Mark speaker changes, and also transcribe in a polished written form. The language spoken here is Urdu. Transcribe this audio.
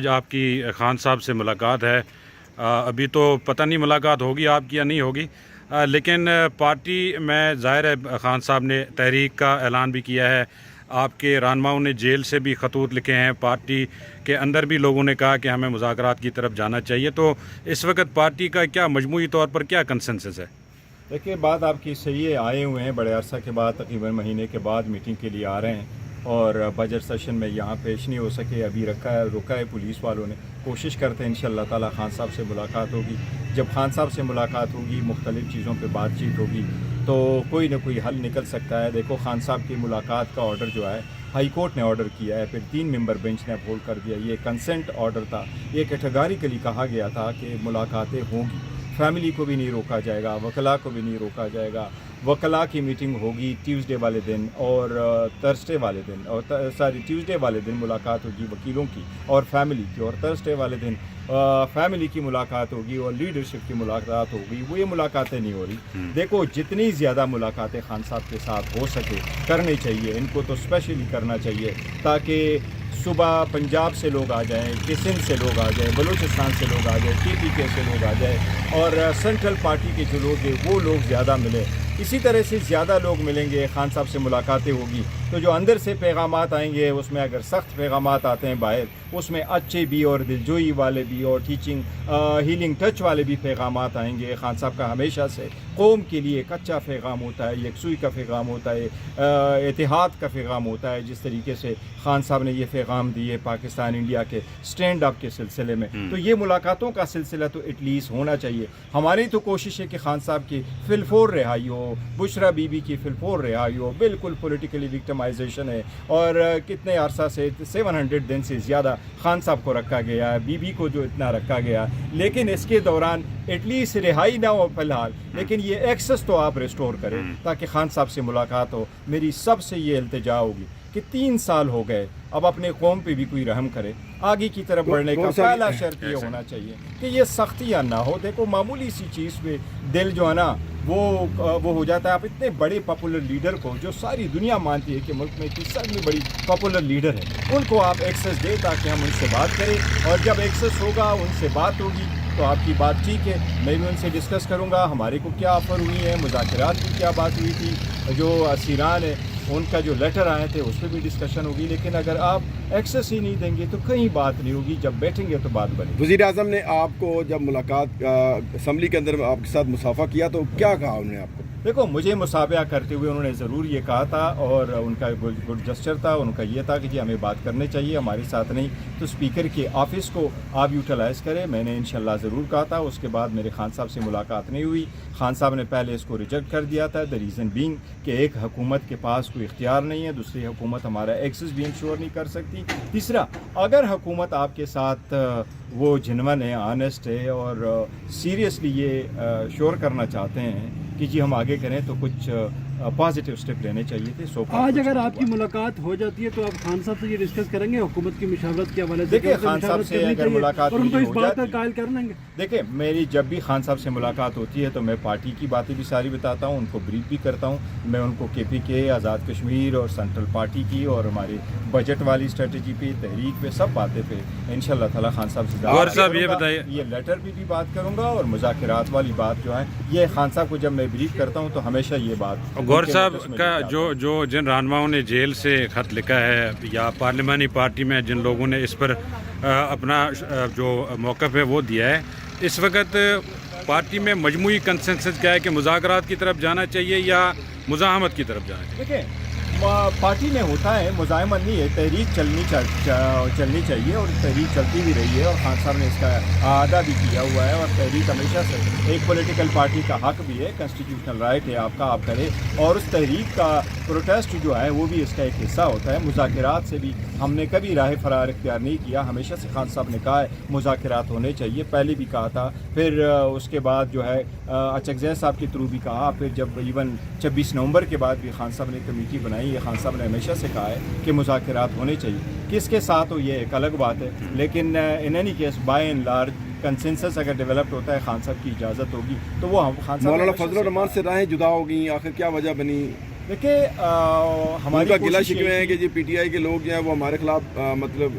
Speaker 1: آپ کی خان صاحب سے ملاقات ہے۔ ابھی تو پتہ نہیں ملاقات ہوگی آپ کی یا نہیں ہوگی، لیکن پارٹی میں ظاہر ہے خان صاحب نے تحریک کا اعلان بھی کیا ہے۔ آپ کے رہنماؤں نے جیل سے بھی خطوط لکھے ہیں، پارٹی کے اندر بھی لوگوں نے کہا کہ ہمیں مذاکرات کی طرف جانا چاہیے۔ تو اس وقت پارٹی کا کیا مجموعی طور پر کیا کنسنسس ہے؟
Speaker 2: دیکھیے، بات آپ کی صحیح ہے، آئے ہوئے ہیں بڑے عرصہ کے بعد، تقریباً مہینے کے بعد میٹنگ کے لیے آ رہے ہیں، اور بجٹ سیشن میں یہاں پیش نہیں ہو سکے، ابھی روکا ہے پولیس والوں نے۔ کوشش کرتے ہیں انشاءاللہ تعالی خان صاحب سے ملاقات ہوگی۔ جب خان صاحب سے ملاقات ہوگی، مختلف چیزوں پہ بات چیت ہوگی تو کوئی نہ کوئی حل نکل سکتا ہے۔ دیکھو، خان صاحب کی ملاقات کا آرڈر جو ہے ہائی کورٹ نے آرڈر کیا ہے، پھر 3 ممبر بینچ نے اپہولڈ کر دیا۔ یہ کنسنٹ آرڈر تھا، یہ کیٹیگریکلی کہا گیا تھا کہ ملاقاتیں ہوں گی، فیملی کو بھی نہیں روکا جائے گا، وکلاء کو بھی نہیں روکا جائے گا۔ وکلاء کی میٹنگ ہوگی ٹیوزڈے والے دن اور تھرسڈے والے دن، اور ٹیوزڈے والے دن ملاقات ہوگی وکیلوں کی اور فیملی کی، اور تھرسڈے والے دن فیملی کی ملاقات ہوگی اور لیڈرشپ کی ملاقات ہوگی۔ وہ یہ ملاقاتیں نہیں ہو رہی۔ دیکھو، جتنی زیادہ ملاقاتیں خان صاحب کے ساتھ ہو سکے کرنی چاہیے، ان کو تو اسپیشلی کرنا چاہیے، تاکہ صبح پنجاب سے لوگ آ جائیں، سندھ سے لوگ آ جائیں، بلوچستان سے لوگ آ جائیں، PPK سے لوگ آ جائیں، اور سینٹرل پارٹی کے جو لوگ ہیں وہ لوگ زیادہ ملیں۔ اسی طرح سے زیادہ لوگ ملیں گے، خان صاحب سے ملاقاتیں ہوگی تو جو اندر سے پیغامات آئیں گے، اس میں اگر سخت پیغامات آتے ہیں باہر، اس میں اچھے بھی اور دلجوئی والے بھی اور ٹیچنگ ہیلنگ ٹچ والے بھی پیغامات آئیں گے۔ خان صاحب کا ہمیشہ سے قوم کے لیے ایک اچھا پیغام ہوتا ہے، یکسوئی کا پیغام ہوتا ہے، اتحاد کا پیغام ہوتا ہے۔ جس طریقے سے خان صاحب نے یہ پیغام دیے پاکستان انڈیا کے سٹینڈ اپ کے سلسلے میں، تو یہ ملاقاتوں کا سلسلہ تو ایٹ لیسٹ ہونا چاہیے۔ ہماری تو کوشش ہے کہ خان صاحب کی فی الفور رہائی ہو، بشرا بی بی کی فی الفور رہائی ہو۔ بالکل پولیٹیکلی وکٹمائزیشن ہے، اور کتنے عرصہ سے 700 دن سے زیادہ خان صاحب کو رکھا گیا ہے، بی بی کو جو اتنا رکھا گیا، لیکن اس کے دوران ایٹ لیسٹ رہائی نہ ہو فی الحال، لیکن یہ ایکسس تو آپ ریسٹور کریں تاکہ خان صاحب سے ملاقات ہو۔ میری سب سے یہ التجا ہوگی کہ 3 سال ہو گئے، اب اپنے قوم پہ بھی کوئی رحم کرے۔ آگے کی طرف بڑھنے کا پہلا شرط یہ ہونا چاہیے کہ یہ سختیاں نہ ہو۔ دیکھو، معمولی سی چیز پہ دل جو ہے نا وہ ہو جاتا ہے۔ آپ اتنے بڑے پاپولر لیڈر کو، جو ساری دنیا مانتی ہے کہ ملک میں تیسرا میں بڑی پاپولر لیڈر ہے، ان کو آپ ایکسس دیں تاکہ ہم ان سے بات کریں، اور جب ایکسس ہوگا، ان سے بات ہوگی تو آپ کی بات ٹھیک ہے، میں بھی ان سے ڈسکس کروں گا ہمارے کو کیا آفر ہوئی ہے، مذاکرات کی کیا بات ہوئی تھی، جو اسیران ہے ان کا جو لیٹر آئے تھے اس پہ بھی ڈسکشن ہوگی۔ لیکن اگر آپ ایکسس ہی نہیں دیں گے تو کہیں بات نہیں ہوگی، جب بیٹھیں گے تو بات بنے گی۔
Speaker 3: وزیر اعظم نے آپ کو جب ملاقات اسمبلی کے اندر آپ کے ساتھ مصافحہ کیا تو کیا کہا انہوں نے آپ کو؟
Speaker 2: دیکھو، مجھے مصافحہ کرتے ہوئے انہوں نے ضرور یہ کہا تھا، اور ان کا گڈ جسچر تھا، ان کا یہ تھا کہ جی ہمیں بات کرنے چاہیے، ہمارے ساتھ نہیں تو اسپیکر کے آفس کو آپ یوٹیلائز کریں۔ میں نے انشاءاللہ ضرور کہا تھا۔ اس کے بعد میرے خان صاحب سے ملاقات نہیں ہوئی۔ خان صاحب نے پہلے اس کو ریجیکٹ کر دیا تھا، دا ریزن بینگ کہ ایک حکومت کے پاس کوئی اختیار نہیں ہے، دوسری حکومت ہمارا ایکسس بھی انشور نہیں کر سکتی، تیسرا اگر حکومت آپ کے ساتھ وہ جنون ہے، آنیسٹ ہے، اور سیریسلی یہ شور کرنا چاہتے ہیں کہ جی ہم آگے کریں تو کچھ پازیٹیو سٹیپ لینے چاہیے تھے۔
Speaker 4: آج اگر آپ کی ملاقات ہو جاتی ہے تو آپ خان صاحب سے یہ ڈسکس کریں گے حکومت کی مشاورت کے حوالے سے؟
Speaker 2: دیکھیں، خان صاحب سے اگر ملاقات
Speaker 4: اور ان کو اس
Speaker 2: ہو
Speaker 4: بات کا
Speaker 2: جاتی،
Speaker 4: قائل کر لیں گے۔
Speaker 2: دیکھیں، میری جب بھی خان صاحب سے ملاقات ہوتی ہے تو میں پارٹی کی باتیں بھی ساری بتاتا ہوں، ان کو بریف بھی کرتا ہوں۔ میں ان کو KPK، آزاد کشمیر اور سینٹرل پارٹی کی اور ہماری بجٹ والی اسٹریٹجی پہ، تحریک پہ، سب باتیں پہ انشاءاللہ تعالی خان صاحب سے
Speaker 1: غور صاحب یہ بتائیے،
Speaker 2: یہ لیٹر پہ بھی بات کروں گا، اور مذاکرات والی بات جو ہے یہ خان صاحب کو جب میں بریف کرتا ہوں تو ہمیشہ یہ بات
Speaker 1: غور صاحب کا جو جن رہنماؤں نے جیل سے خط لکھا ہے یا پارلیمانی پارٹی میں جن لوگوں نے اس پر اپنا جو موقف ہے وہ دیا ہے، اس وقت پارٹی میں مجموعی کنسنسس کیا ہے کہ مذاکرات کی طرف جانا چاہیے یا مزاحمت کی طرف جانا چاہیے؟
Speaker 2: دیکھیں، پارٹی میں ہوتا ہے مزاحمت نہیں ہے، تحریک چلنی چاہیے، اور تحریک چلتی بھی رہی ہے، اور خان صاحب نے اس کا اعادہ بھی کیا ہوا ہے، اور تحریک ہمیشہ سے ایک پولیٹیکل پارٹی کا حق بھی ہے، کنسٹیٹیوشنل رائٹ ہے آپ کا، آپ کریں، اور اس تحریک کا پروٹیسٹ جو ہے وہ بھی اس کا ایک حصہ ہوتا ہے۔ مذاکرات سے بھی ہم نے کبھی راہ فرار اختیار نہیں کیا، ہمیشہ سے خان صاحب نے کہا ہے مذاکرات ہونے چاہیے، پہلے بھی کہا تھا، پھر اس کے بعد جو ہے اچکزئی صاحب کے تھرو بھی کہا، پھر جب ایون 26 نومبر کے بعد بھی خان صاحب نے کمیٹی بنائی ہے، خان صاحب نے ہمیشہ سے کہا ہے کہ مذاکرات ہونے چاہیے۔ کس کے ساتھ ہو یہ ایک الگ بات ہے، لیکن in any case by and large consensus اگر ڈیولپڈ ہوتا ہے، خان صاحب کی اجازت ہوگی تو وہ خان صاحب
Speaker 3: مولانا فضل الرحمان سے راہیں جدا ہو گئیں، آخر کیا وجہ بنی؟
Speaker 2: دیکھیے، ہماری
Speaker 3: گلہ شکوے ہیں کہ جی PTI کے لوگ جو ہیں وہ ہمارے خلاف مطلب